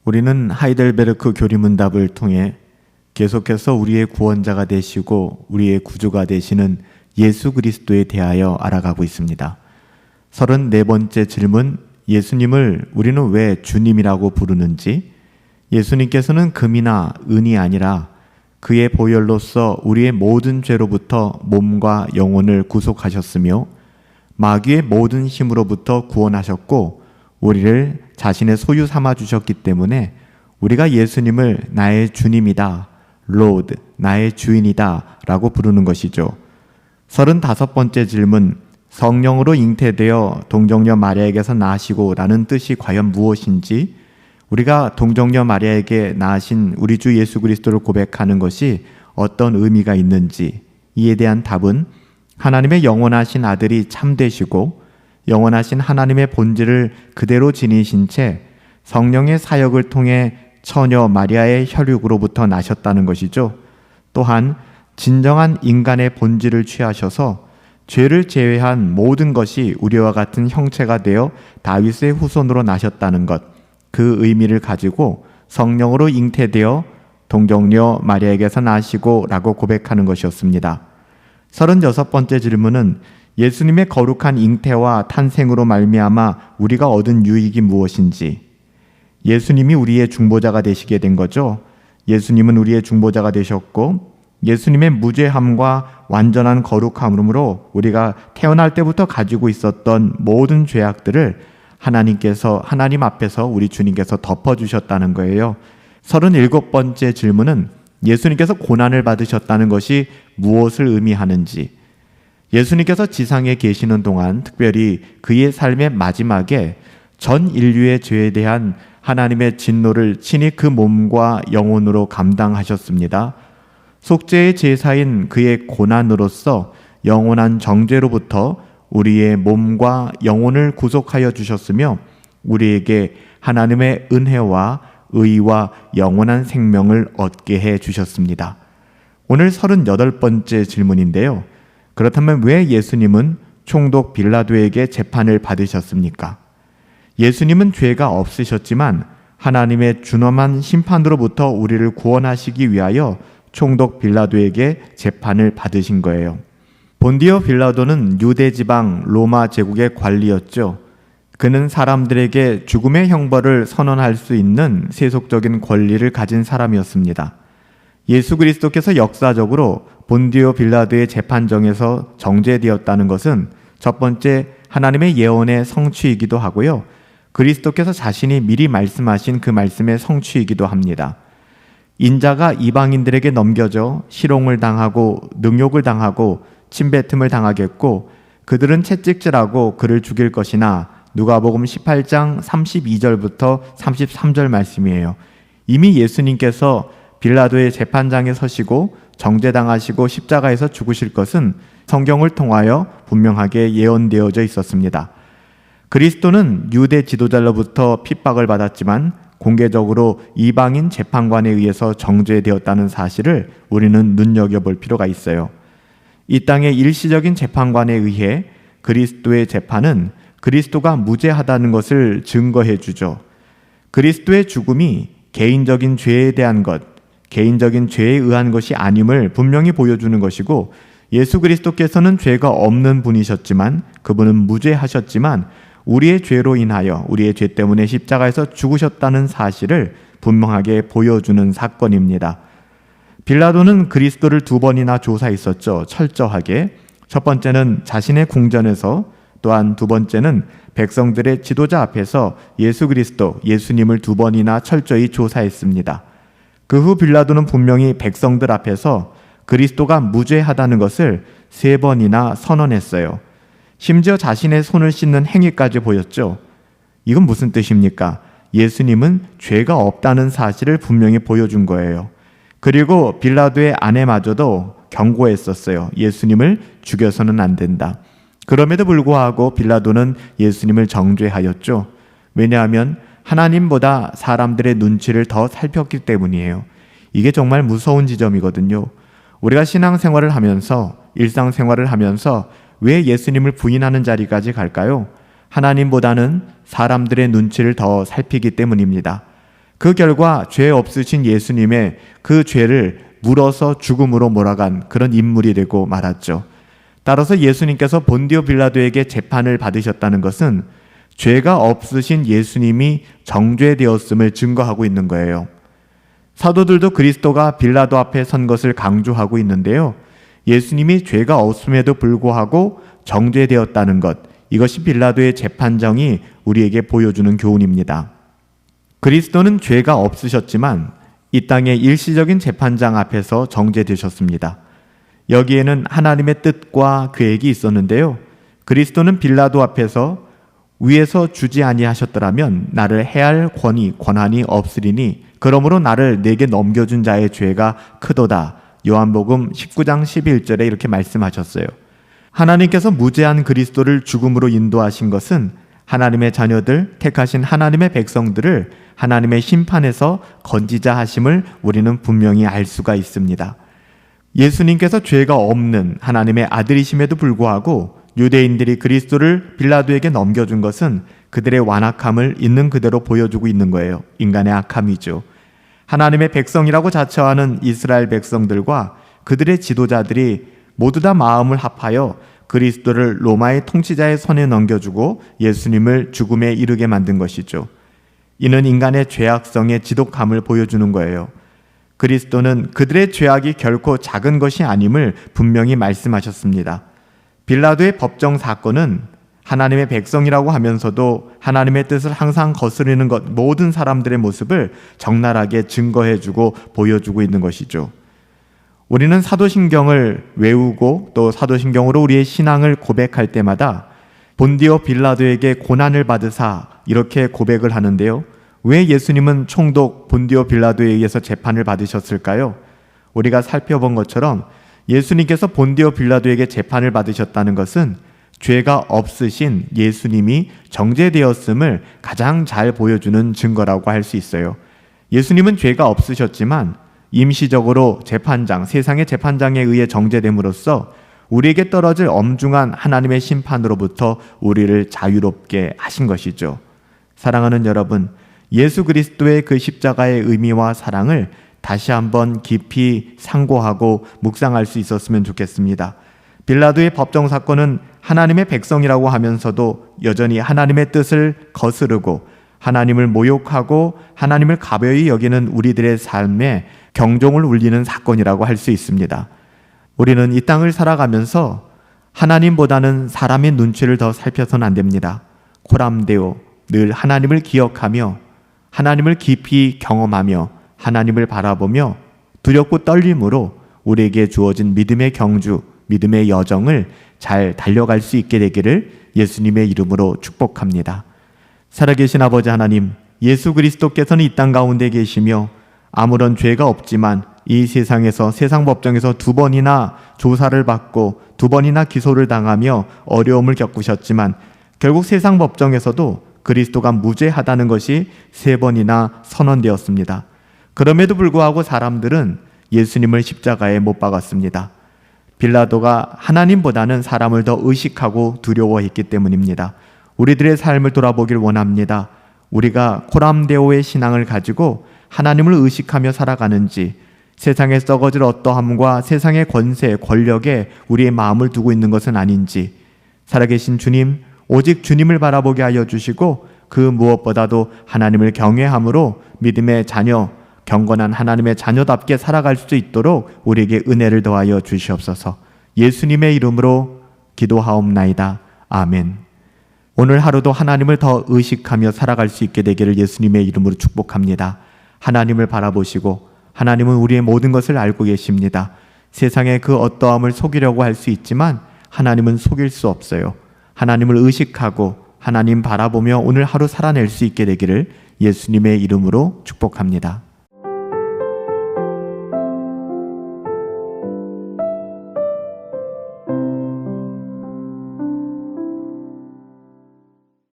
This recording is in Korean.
우리는 하이델베르크 교리문답을 통해 계속해서 우리의 구원자가 되시고 우리의 구주가 되시는 예수 그리스도에 대하여 알아가고 있습니다. 34번째 질문, 예수님을 우리는 왜 주님이라고 부르는지, 예수님께서는 금이나 은이 아니라 그의 보혈로서 우리의 모든 죄로부터 몸과 영혼을 구속하셨으며 마귀의 모든 힘으로부터 구원하셨고 우리를 자신의 소유 삼아 주셨기 때문에 우리가 예수님을 나의 주님이다, 로드, 나의 주인이다 라고 부르는 것이죠. 35번째 질문, 성령으로 잉태되어 동정녀 마리아에게서 나시고 라는 뜻이 과연 무엇인지, 우리가 동정녀 마리아에게 낳으신 우리 주 예수 그리스도를 고백하는 것이 어떤 의미가 있는지, 이에 대한 답은 하나님의 영원하신 아들이 참되시고 영원하신 하나님의 본질을 그대로 지니신 채 성령의 사역을 통해 처녀 마리아의 혈육으로부터 나셨다는 것이죠. 또한 진정한 인간의 본질을 취하셔서 죄를 제외한 모든 것이 우리와 같은 형체가 되어 다윗의 후손으로 나셨다는 것, 그 의미를 가지고 성령으로 잉태되어 동정녀 마리아에게서 나시고 라고 고백하는 것이었습니다. 36번째 질문은 예수님의 거룩한 잉태와 탄생으로 말미암아 우리가 얻은 유익이 무엇인지, 예수님이 우리의 중보자가 되시게 된 거죠. 예수님은 우리의 중보자가 되셨고 예수님의 무죄함과 완전한 거룩함으로 우리가 태어날 때부터 가지고 있었던 모든 죄악들을 하나님 앞에서 우리 주님께서 덮어주셨다는 거예요. 37번째 질문은 예수님께서 고난을 받으셨다는 것이 무엇을 의미하는지, 예수님께서 지상에 계시는 동안 특별히 그의 삶의 마지막에 전 인류의 죄에 대한 하나님의 진노를 친히 그 몸과 영혼으로 감당하셨습니다. 속죄의 제사인 그의 고난으로서 영원한 정죄로부터 우리의 몸과 영혼을 구속하여 주셨으며 우리에게 하나님의 은혜와 의와 영원한 생명을 얻게 해 주셨습니다. 오늘 38번째 질문인데요. 그렇다면 왜 예수님은 총독 빌라도에게 재판을 받으셨습니까? 예수님은 죄가 없으셨지만 하나님의 준엄한 심판으로부터 우리를 구원하시기 위하여 총독 빌라도에게 재판을 받으신 거예요. 본디오 빌라도는 유대 지방 로마 제국의 관리였죠. 그는 사람들에게 죽음의 형벌을 선언할 수 있는 세속적인 권리를 가진 사람이었습니다. 예수 그리스도께서 역사적으로 본디오 빌라도의 재판정에서 정죄되었다는 것은 첫 번째 하나님의 예언의 성취이기도 하고요. 그리스도께서 자신이 미리 말씀하신 그 말씀의 성취이기도 합니다. 인자가 이방인들에게 넘겨져 실형을 당하고 능욕을 당하고 침뱉음을 당하겠고 그들은 채찍질하고 그를 죽일 것이나 누가복음 18장 32절부터 33절 말씀이에요. 이미 예수님께서 빌라도의 재판장에 서시고 정죄당하시고 십자가에서 죽으실 것은 성경을 통하여 분명하게 예언되어져 있었습니다. 그리스도는 유대 지도자로부터 핍박을 받았지만 공개적으로 이방인 재판관에 의해서 정죄되었다는 사실을 우리는 눈여겨볼 필요가 있어요. 이 땅의 일시적인 재판관에 의해 그리스도의 재판은 그리스도가 무죄하다는 것을 증거해 주죠. 그리스도의 죽음이 개인적인 죄에 대한 것, 개인적인 죄에 의한 것이 아님을 분명히 보여주는 것이고, 예수 그리스도께서는 죄가 없는 분이셨지만 그분은 무죄하셨지만 우리의 죄로 인하여 우리의 죄 때문에 십자가에서 죽으셨다는 사실을 분명하게 보여주는 사건입니다. 빌라도는 그리스도를 2번이나 조사했었죠. 철저하게. 첫 번째는 자신의 궁전에서, 또한 두 번째는 백성들의 지도자 앞에서 예수 그리스도, 예수님을 2번이나 철저히 조사했습니다. 그 후 빌라도는 분명히 백성들 앞에서 그리스도가 무죄하다는 것을 3번이나 선언했어요. 심지어 자신의 손을 씻는 행위까지 보였죠. 이건 무슨 뜻입니까? 예수님은 죄가 없다는 사실을 분명히 보여준 거예요. 그리고 빌라도의 아내마저도 경고했었어요. 예수님을 죽여서는 안 된다. 그럼에도 불구하고 빌라도는 예수님을 정죄하였죠. 왜냐하면 하나님보다 사람들의 눈치를 더 살폈기 때문이에요. 이게 정말 무서운 지점이거든요. 우리가 신앙생활을 하면서, 일상생활을 하면서 왜 예수님을 부인하는 자리까지 갈까요? 하나님보다는 사람들의 눈치를 더 살피기 때문입니다. 그 결과 죄 없으신 예수님의 그 죄를 물어서 죽음으로 몰아간 그런 인물이 되고 말았죠. 따라서 예수님께서 본디오 빌라도에게 재판을 받으셨다는 것은 죄가 없으신 예수님이 정죄되었음을 증거하고 있는 거예요. 사도들도 그리스도가 빌라도 앞에 선 것을 강조하고 있는데요. 예수님이 죄가 없음에도 불구하고 정죄되었다는 것, 이것이 빌라도의 재판정이 우리에게 보여주는 교훈입니다. 그리스도는 죄가 없으셨지만 이 땅의 일시적인 재판장 앞에서 정죄되셨습니다. 여기에는 하나님의 뜻과 계획이 있었는데요. 그리스도는 빌라도 앞에서 위에서 주지 아니하셨더라면 나를 해할 권한이 없으리니 그러므로 나를 내게 넘겨준 자의 죄가 크도다. 요한복음 19장 11절에 이렇게 말씀하셨어요. 하나님께서 무죄한 그리스도를 죽음으로 인도하신 것은 하나님의 자녀들, 택하신 하나님의 백성들을 하나님의 심판에서 건지자 하심을 우리는 분명히 알 수가 있습니다. 예수님께서 죄가 없는 하나님의 아들이심에도 불구하고 유대인들이 그리스도를 빌라도에게 넘겨준 것은 그들의 완악함을 있는 그대로 보여주고 있는 거예요. 인간의 악함이죠. 하나님의 백성이라고 자처하는 이스라엘 백성들과 그들의 지도자들이 모두 다 마음을 합하여 그리스도를 로마의 통치자의 손에 넘겨주고 예수님을 죽음에 이르게 만든 것이죠. 이는 인간의 죄악성의 지독함을 보여주는 거예요. 그리스도는 그들의 죄악이 결코 작은 것이 아님을 분명히 말씀하셨습니다. 빌라도의 법정 사건은 하나님의 백성이라고 하면서도 하나님의 뜻을 항상 거스르는 것, 모든 사람들의 모습을 적나라하게 증거해주고 보여주고 있는 것이죠. 우리는 사도신경을 외우고 또 사도신경으로 우리의 신앙을 고백할 때마다 본디오 빌라도에게 고난을 받으사 이렇게 고백을 하는데요. 왜 예수님은 총독 본디오 빌라도에 의해서 재판을 받으셨을까요? 우리가 살펴본 것처럼 예수님께서 본디오 빌라도에게 재판을 받으셨다는 것은 죄가 없으신 예수님이 정죄되었음을 가장 잘 보여주는 증거라고 할 수 있어요. 예수님은 죄가 없으셨지만 임시적으로 재판장, 세상의 재판장에 의해 정죄됨으로써 우리에게 떨어질 엄중한 하나님의 심판으로부터 우리를 자유롭게 하신 것이죠. 사랑하는 여러분, 예수 그리스도의 그 십자가의 의미와 사랑을 다시 한번 깊이 상고하고 묵상할 수 있었으면 좋겠습니다. 빌라도의 법정 사건은 하나님의 백성이라고 하면서도 여전히 하나님의 뜻을 거스르고 하나님을 모욕하고 하나님을 가벼이 여기는 우리들의 삶에 경종을 울리는 사건이라고 할 수 있습니다. 우리는 이 땅을 살아가면서 하나님보다는 사람의 눈치를 더 살펴서는 안 됩니다. 코람데오, 늘 하나님을 기억하며 하나님을 깊이 경험하며 하나님을 바라보며 두렵고 떨림으로 우리에게 주어진 믿음의 경주, 믿음의 여정을 잘 달려갈 수 있게 되기를 예수님의 이름으로 축복합니다. 살아계신 아버지 하나님, 예수 그리스도께서는 이 땅 가운데 계시며 아무런 죄가 없지만 이 세상에서 세상 법정에서 2번이나 조사를 받고 2번이나 기소를 당하며 어려움을 겪으셨지만 결국 세상 법정에서도 그리스도가 무죄하다는 것이 3번이나 선언되었습니다. 그럼에도 불구하고 사람들은 예수님을 십자가에 못 박았습니다. 빌라도가 하나님보다는 사람을 더 의식하고 두려워했기 때문입니다. 우리들의 삶을 돌아보길 원합니다. 우리가 코람데오의 신앙을 가지고 하나님을 의식하며 살아가는지, 세상에 썩어질 어떠함과 세상의 권세, 권력에 우리의 마음을 두고 있는 것은 아닌지, 살아계신 주님, 오직 주님을 바라보게 하여 주시고 그 무엇보다도 하나님을 경외함으로 믿음의 자녀, 경건한 하나님의 자녀답게 살아갈 수 있도록 우리에게 은혜를 더하여 주시옵소서. 예수님의 이름으로 기도하옵나이다. 아멘. 오늘 하루도 하나님을 더 의식하며 살아갈 수 있게 되기를 예수님의 이름으로 축복합니다. 하나님을 바라보시고 하나님은 우리의 모든 것을 알고 계십니다. 세상의 그 어떠함을 속이려고 할 수 있지만 하나님은 속일 수 없어요. 하나님을 의식하고 하나님 바라보며 오늘 하루 살아낼 수 있게 되기를 예수님의 이름으로 축복합니다.